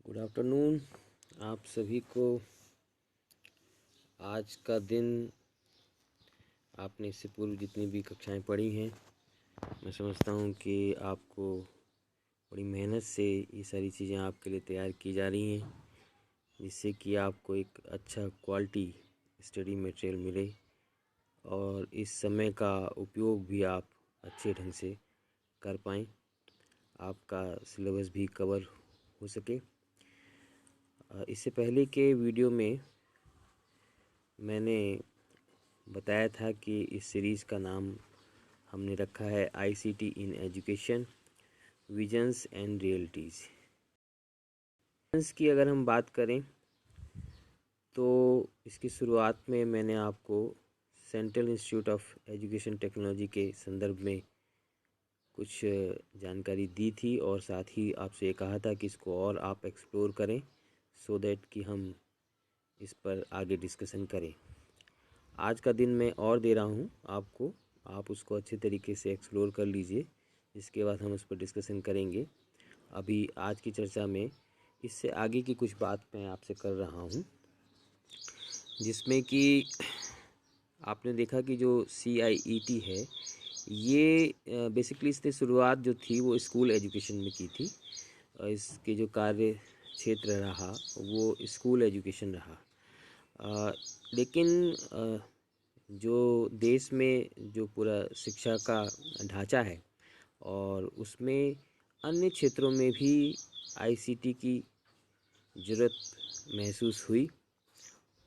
Good afternoon आप सभी को। आज का दिन आपने इससे पूर्व जितनी भी कक्षाएं पढ़ी हैं, मैं समझता हूं कि आपको बड़ी मेहनत से ये सारी चीज़ें आपके लिए तैयार की जा रही हैं, जिससे कि आपको एक अच्छा क्वालिटी स्टडी मटेरियल मिले और इस समय का उपयोग भी आप अच्छे ढंग से कर पाएँ, आपका सिलेबस भी कवर हो सके। इससे पहले के वीडियो में मैंने बताया था कि इस सीरीज़ का नाम हमने रखा है ICT in education, visions and realities. Visions की अगर हम बात करें तो इसकी शुरुआत में मैंने आपको central institute of education technology के संदर्भ में कुछ जानकारी दी थी और साथ ही आपसे ये कहा था कि इसको और आप एक्सप्लोर करें सो दैट कि हम इस पर आगे डिस्कशन करें। आज का दिन मैं और दे रहा हूँ आपको, आप उसको अच्छे तरीके से एक्सप्लोर कर लीजिए, इसके बाद हम उस पर डिस्कशन करेंगे। अभी आज की चर्चा में इससे आगे की कुछ बात मैं आपसे कर रहा हूँ, जिसमें कि आपने देखा कि जो CIET है ये बेसिकली इसने शुरुआत जो थी वो स्कूल एजुकेशन में की थी। इसके जो कार्य क्षेत्र रहा वो स्कूल एजुकेशन रहा, लेकिन जो देश में जो पूरा शिक्षा का ढांचा है और उसमें अन्य क्षेत्रों में भी आईसीटी की ज़रूरत महसूस हुई।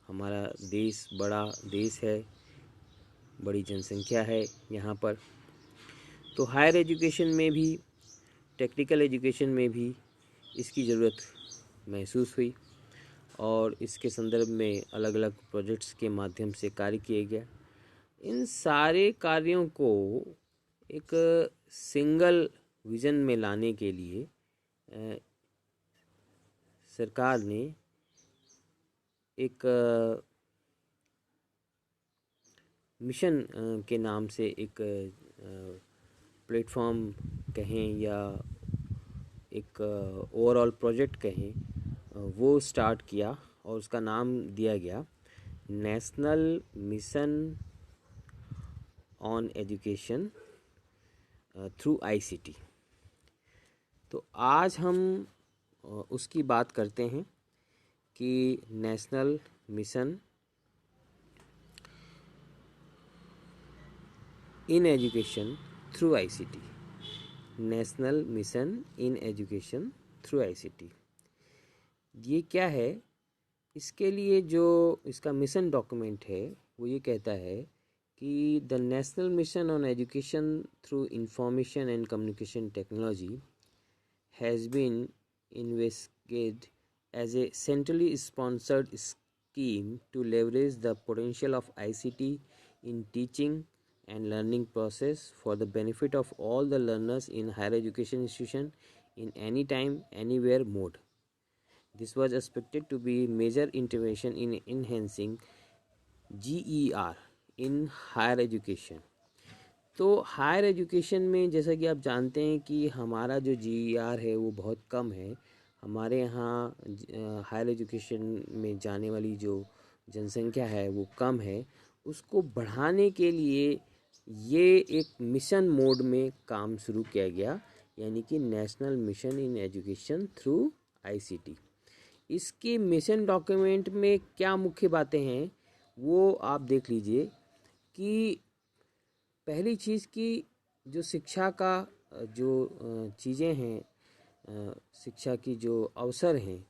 हमारा देश बड़ा देश है, बड़ी जनसंख्या है यहाँ पर, तो हायर एजुकेशन में भी, टेक्निकल एजुकेशन में भी इसकी ज़रूरत महसूस हुई और इसके संदर्भ में अलग अलग प्रोजेक्ट्स के माध्यम से कार्य किए गया। इन सारे कार्यों को एक सिंगल विज़न में लाने के लिए सरकार ने एक मिशन के नाम से एक प्लेटफॉर्म कहें या एक ओवरऑल प्रोजेक्ट कहें, वो स्टार्ट किया और उसका नाम दिया गया national mission on education through ICT. तो आज हम उसकी बात करते हैं कि national mission in education through ICT, national mission in education through ICT ये क्या है? इसके लिए जो इसका मिशन डॉक्यूमेंट है वो ये कहता है कि the national mission on education through information and communication technology has been investigated as a centrally sponsored scheme to leverage the potential of ICT in teaching and learning process for the benefit of all the learners in higher education institution in any time anywhere mode. This was expected to be major intervention in enhancing GER in higher education. तो higher education में जैसा कि आप जानते हैं कि हमारा जो GER है वो बहुत कम है। हमारे यहाँ हायर एजुकेशन में जाने वाली जो जनसंख्या है वो कम है। उसको बढ़ाने के लिए ये एक मिशन मोड में काम शुरू किया गया, यानी कि national mission in education through ICT. इसके मिशन डॉक्यूमेंट में क्या मुख्य बातें हैं वो आप देख लीजिए कि पहली चीज़ की जो शिक्षा का जो चीज़ें हैं, शिक्षा की जो अवसर हैं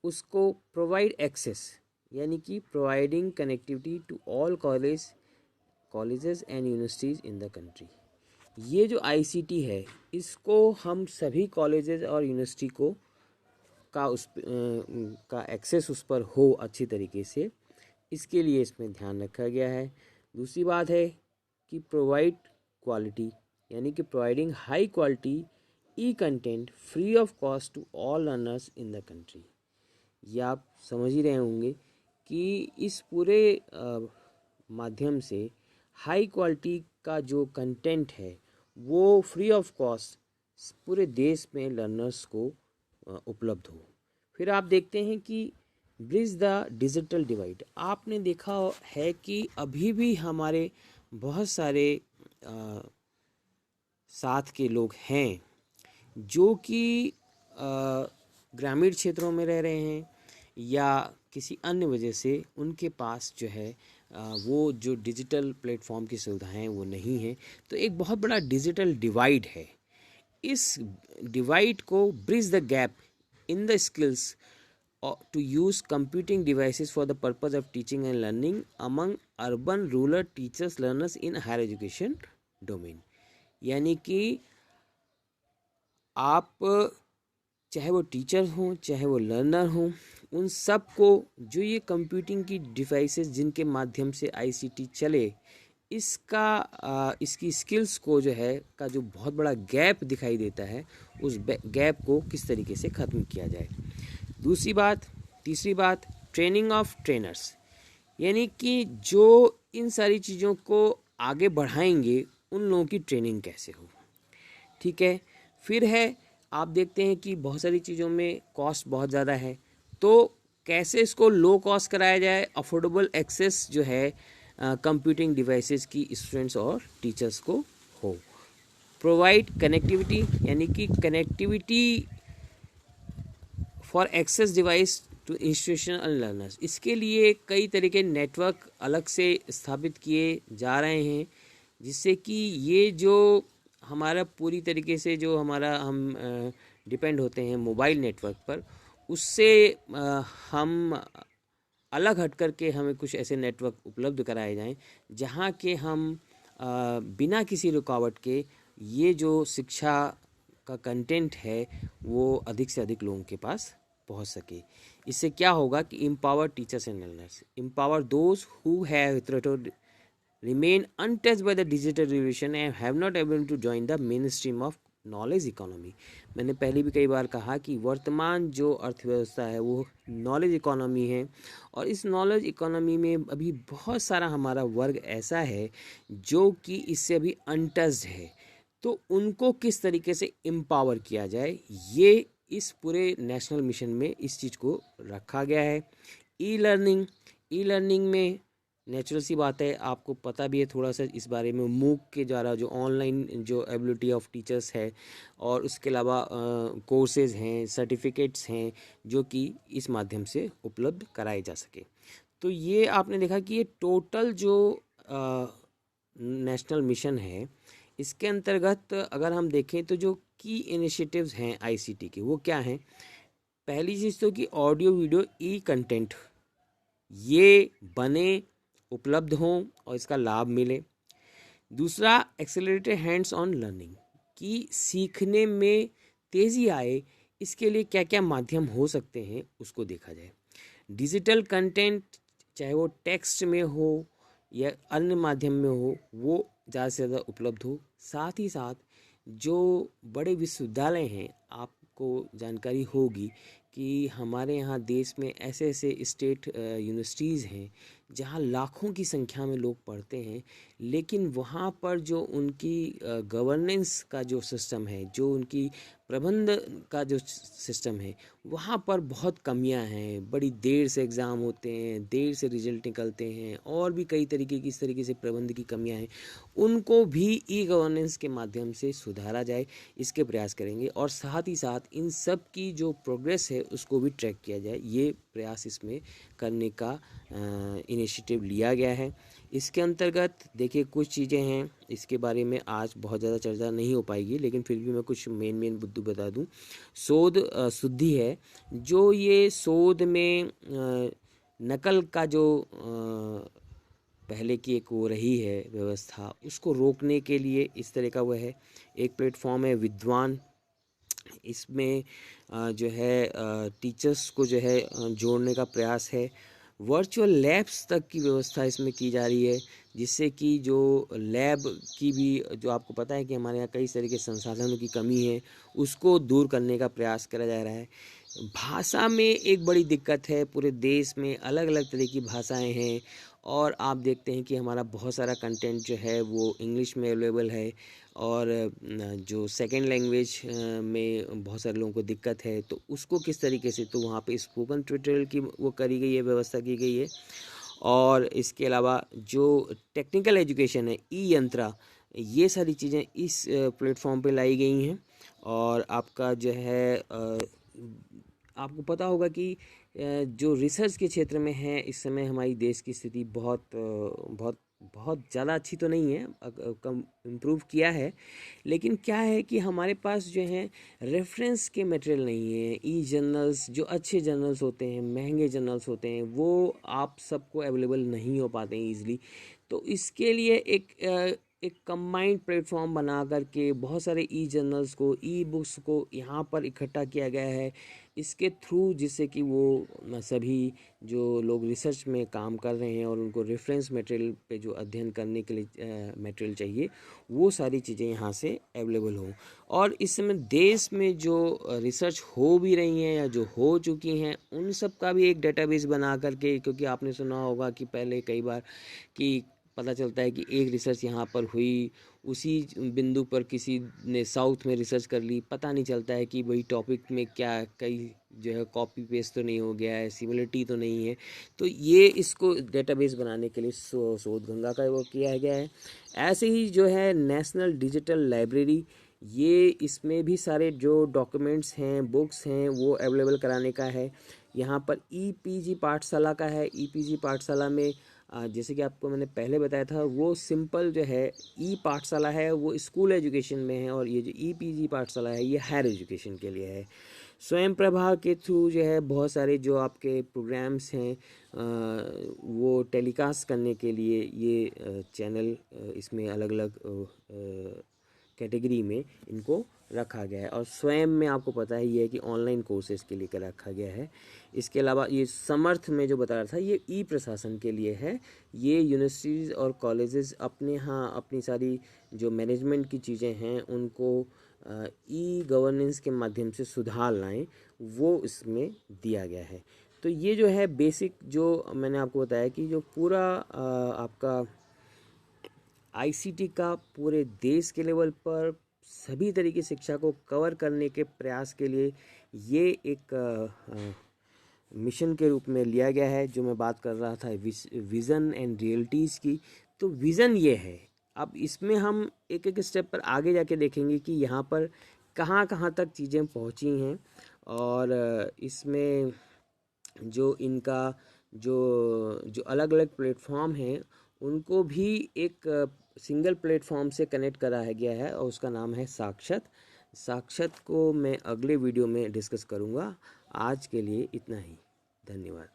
उसको प्रोवाइड एक्सेस, यानी कि providing connectivity to all colleges and universities in the country. ये जो आईसीटी है इसको हम सभी कॉलेजेस और यूनिवर्सिटी को का एक्सेस उस पर हो अच्छी तरीके से, इसके लिए इसमें ध्यान रखा गया है। दूसरी बात है कि प्रोवाइड क्वालिटी, यानी कि providing high quality e content free of cost to all learners in the country. ये आप समझ ही रहे होंगे कि इस पूरे माध्यम से हाई क्वालिटी का जो कंटेंट है वो फ्री ऑफ कॉस्ट पूरे देश में लर्नर्स को उपलब्ध हो। फिर आप देखते हैं कि ब्रिज द डिजिटल डिवाइड। आपने देखा है कि अभी भी हमारे बहुत सारे साथ के लोग हैं जो कि ग्रामीण क्षेत्रों में रह रहे हैं या किसी अन्य वजह से उनके पास जो है वो जो डिजिटल प्लेटफॉर्म की सुविधाएं वो नहीं है। तो एक बहुत बड़ा डिजिटल डिवाइड है। इस डिवाइड को bridge the gap in the skills to use computing devices for the purpose of teaching and learning among urban rural teachers learners in higher education domain। यानी कि आप चाहे वो टीचर हों चाहे वो लर्नर हों, उन सब को जो ये कंप्यूटिंग की डिवाइसेस जिनके माध्यम से आईसीटी चले, इसकी स्किल्स को जो है का जो बहुत बड़ा गैप दिखाई देता है, उस गैप को किस तरीके से ख़त्म किया जाए। तीसरी बात ट्रेनिंग ऑफ ट्रेनर्स, यानी कि जो इन सारी चीज़ों को आगे बढ़ाएंगे उन लोगों की ट्रेनिंग कैसे हो। ठीक है। फिर है आप देखते हैं कि बहुत सारी चीज़ों में कॉस्ट बहुत ज़्यादा है, तो कैसे इसको लो कॉस्ट कराया जाए, अफोर्डेबल एक्सेस जो है कंप्यूटिंग डिवाइसेस की स्टूडेंट्स और टीचर्स को हो। प्रोवाइड कनेक्टिविटी, यानी कि connectivity for access device to institutional learners. इसके लिए कई तरह के नेटवर्क अलग से स्थापित किए जा रहे हैं, जिससे कि ये जो हमारा पूरी तरीके से जो हम डिपेंड होते हैं मोबाइल नेटवर्क पर, उससे हम अलग हट करके हमें कुछ ऐसे नेटवर्क उपलब्ध कराए जाएं जहां के हम बिना किसी रुकावट के ये जो शिक्षा का कंटेंट है वो अधिक से अधिक लोगों के पास पहुंच सके। इससे क्या होगा कि empower teachers and learners, empower those who have hitherto remain untouched by the digital revolution and have not able to join the mainstream of knowledge economy. मैंने पहले भी कई बार कहा कि वर्तमान जो अर्थव्यवस्था है वो नॉलेज इकोनॉमी है, और इस नॉलेज इकोनॉमी में अभी बहुत सारा हमारा वर्ग ऐसा है जो कि इससे अभी अनटच्ड है। तो उनको किस तरीके से एम्पावर किया जाए, ये इस पूरे नेशनल मिशन में इस चीज़ को रखा गया है। ई लर्निंग में नेचुरल सी बात है, आपको पता भी है थोड़ा सा इस बारे में, मूक के द्वारा जो ऑनलाइन जो एबिलिटी ऑफ टीचर्स है, और उसके अलावा कोर्सेज हैं, सर्टिफिकेट्स हैं जो कि इस माध्यम से उपलब्ध कराए जा सके। तो ये आपने देखा कि ये टोटल जो नेशनल मिशन है, इसके अंतर्गत अगर हम देखें तो जो की इनिशिएटिव्स हैं आईसीटी के वो क्या हैं। पहली चीज़ तो कि ऑडियो वीडियो ई कंटेंट ये बने, उपलब्ध हों और इसका लाभ मिले। दूसरा, एक्सेलरेटेड हैंड्स ऑन लर्निंग, कि सीखने में तेज़ी आए, इसके लिए क्या क्या माध्यम हो सकते हैं उसको देखा जाए। डिजिटल कंटेंट चाहे वो टेक्स्ट में हो या अन्य माध्यम में हो, वो ज़्यादा से ज़्यादा उपलब्ध हो। साथ ही साथ जो बड़े विश्वविद्यालय हैं, आपको जानकारी होगी कि हमारे यहाँ देश में ऐसे ऐसे स्टेट यूनिवर्सिटीज़ हैं जहाँ लाखों की संख्या में लोग पढ़ते हैं, लेकिन वहाँ पर जो उनकी गवर्नेंस का जो सिस्टम है, जो उनकी प्रबंध का जो सिस्टम है, वहाँ पर बहुत कमियां हैं। बड़ी देर से एग्ज़ाम होते हैं, देर से रिजल्ट निकलते हैं, और भी कई तरीके की इस तरीके से प्रबंध की कमियां हैं। उनको भी ई गवर्नेंस के माध्यम से सुधारा जाए, इसके प्रयास करेंगे। और साथ ही साथ इन सब की जो प्रोग्रेस है उसको भी ट्रैक किया जाए, ये प्रयास इसमें करने का इनिशिएटिव लिया गया है। इसके अंतर्गत देखिए कुछ चीज़ें हैं, इसके बारे में आज बहुत ज़्यादा चर्चा नहीं हो पाएगी, लेकिन फिर भी मैं कुछ मेन मुद्दे बता दूं। शोध शुद्धि है, जो ये शोध में नकल का जो पहले की एक वो रही है व्यवस्था, उसको रोकने के लिए इस तरह का वो है। एक प्लेटफॉर्म है विद्वान, इसमें जो है टीचर्स को जो है जोड़ने का प्रयास है। वर्चुअल लैब्स तक की व्यवस्था इसमें की जा रही है, जिससे कि जो लैब की भी जो आपको पता है कि हमारे यहाँ कई तरह के संसाधनों की कमी है, उसको दूर करने का प्रयास करा जा रहा है। भाषा में एक बड़ी दिक्कत है, पूरे देश में अलग अलग तरह की भाषाएं हैं, और आप देखते हैं कि हमारा बहुत सारा कंटेंट जो है वो इंग्लिश में अवेलेबल है, और जो सेकंड लैंग्वेज में बहुत सारे लोगों को दिक्कत है तो उसको किस तरीके से, तो वहाँ पे स्पोकन ट्यूटोरियल की वो करी गई है, व्यवस्था की गई है। और इसके अलावा जो टेक्निकल एजुकेशन है, ई यंत्रा, ये सारी चीज़ें इस प्लेटफॉर्म पे लाई गई हैं। और आपका जो है आपको पता होगा कि जो रिसर्च के क्षेत्र में है इस समय हमारी देश की स्थिति बहुत बहुत ज़्यादा अच्छी तो नहीं है, कम इम्प्रूव किया है, लेकिन क्या है कि हमारे पास जो है रेफरेंस के मटेरियल नहीं है। ई जर्नल्स, जो अच्छे जर्नल्स होते हैं, महंगे जर्नल्स होते हैं, वो आप सबको अवेलेबल नहीं हो पाते हैं ईजिली। तो इसके लिए एक कंबाइंड प्लेटफॉर्म बना करके बहुत सारे ई जर्नल्स को, ई बुक्स को यहाँ पर इकट्ठा किया गया है इसके थ्रू, जिससे कि वो सभी जो लोग रिसर्च में काम कर रहे हैं और उनको रेफरेंस मटेरियल पे जो अध्ययन करने के लिए मटेरियल चाहिए, वो सारी चीज़ें यहाँ से अवेलेबल हों। और इस समय देश में जो रिसर्च हो भी रही हैं या जो हो चुकी हैं, उन सब का भी एक डेटाबेस बना करके, क्योंकि आपने सुना होगा कि पहले कई बार कि पता चलता है कि एक रिसर्च यहाँ पर हुई, उसी बिंदु पर किसी ने साउथ में रिसर्च कर ली, पता नहीं चलता है कि वही टॉपिक में क्या कई जो है कॉपी पेस्ट तो नहीं हो गया है, सिमिलरिटी तो नहीं है। तो ये इसको डेटाबेस बनाने के लिए शोध गंगा का वो किया गया है। ऐसे ही जो है नेशनल डिजिटल लाइब्रेरी, ये इसमें भी सारे जो डॉक्यूमेंट्स हैं, बुक्स हैं, वो अवेलेबल कराने का है। यहाँ पर ईपीजी पाठशाला का है। ईपीजी पाठशाला में जैसे कि आपको मैंने पहले बताया था, वो सिंपल जो है ई पाठशाला है वो स्कूल एजुकेशन में है, और ये जो ईपीजी पाठशाला है ये हायर एजुकेशन के लिए है। स्वयं प्रभा के थ्रू जो है बहुत सारे जो आपके प्रोग्राम्स हैं वो टेलीकास्ट करने के लिए ये चैनल इसमें अलग अलग कैटेगरी में इनको रखा गया है। और स्वयं में आपको पता है ये है कि ऑनलाइन कोर्सेज के लिए रखा गया है। इसके अलावा ये समर्थ में जो बता रहा था, ये ई प्रशासन के लिए है। ये यूनिवर्सिटीज़ और कॉलेजेस अपने यहाँ अपनी सारी जो मैनेजमेंट की चीज़ें हैं उनको ई गवर्नेंस के माध्यम से सुधार लाएं, वो इसमें दिया गया है। तो ये जो है बेसिक, जो मैंने आपको बताया कि जो पूरा आपका आईसीटी का पूरे देश के लेवल पर सभी तरीके की शिक्षा को कवर करने के प्रयास के लिए ये एक मिशन के रूप में लिया गया है। जो मैं बात कर रहा था विज़न एंड रियलिटीज़ की, तो विज़न ये है। अब इसमें हम एक एक स्टेप पर आगे जाके देखेंगे कि यहाँ पर कहाँ कहाँ तक चीज़ें पहुँची हैं, और इसमें जो इनका जो अलग अलग प्लेटफॉर्म हैं उनको भी एक सिंगल प्लेटफॉर्म से कनेक्ट कराया गया है, और उसका नाम है साक्षत। साक्षत को मैं अगले वीडियो में डिस्कस करूँगा। आज के लिए इतना ही, धन्यवाद।